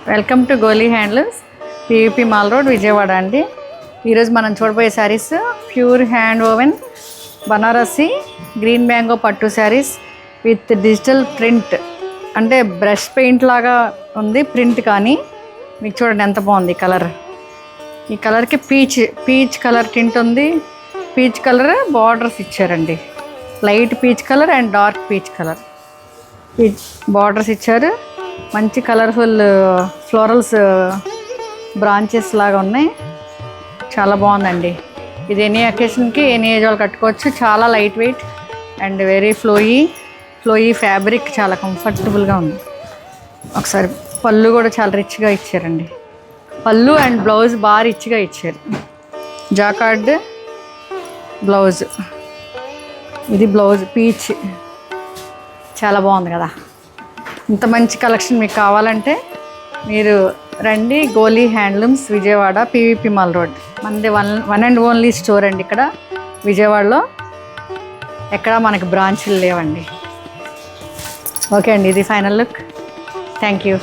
Welcome to Goli handlooms, PVP mall road, Vijayawada అండి. ఈరోజు మనం చూడబోయే saris pure hand woven Banarasi green mango పట్టు శారీస్ విత్ డిజిటల్ ప్రింట్. అంటే బ్రష్ పెయింట్ లాగా ఉంది ప్రింట్, కానీ మీకు చూడండి ఎంత బాగుంది కలర్. ఈ కలర్కి పీచ్ కలర్ టింట్ ఉంది. పీచ్ కలర్ బార్డర్స్ ఇచ్చారండి. Light peach colour and dark peach colour borders ఇచ్చారు. మంచి కలర్ఫుల్ ఫ్లోరల్స్ బ్రాంచెస్ లాగా ఉన్నాయి. చాలా బాగుందండి. ఇది ఎనీ అకేషన్కి ఎనీ ఏజ్ వాళ్ళు కట్టుకోవచ్చు. చాలా light weight and very flowy fabric, చాలా కంఫర్టబుల్గా ఉంది. ఒకసారి పళ్ళు కూడా చాలా రిచ్గా ఇచ్చారండి. పళ్ళు అండ్ బ్లౌజ్ బాగా రిచ్గా ఇచ్చారు. జాకార్డ్ బ్లౌజ్, ఇది బ్లౌజ్ పీచ్. చాలా బాగుంది కదా. ఇంత మంచి కలెక్షన్ మీకు కావాలంటే మీరు రండి. గోలీ handlooms, Vijayawada, PVP mall road. మనది వన్ అండ్ ఓన్లీ స్టోర్ అండి ఇక్కడ విజయవాడలో. ఎక్కడ మనకి బ్రాంచ్లు లేవండి. ఓకే అండి, ఇది ఫైనల్ లుక్. Thank you.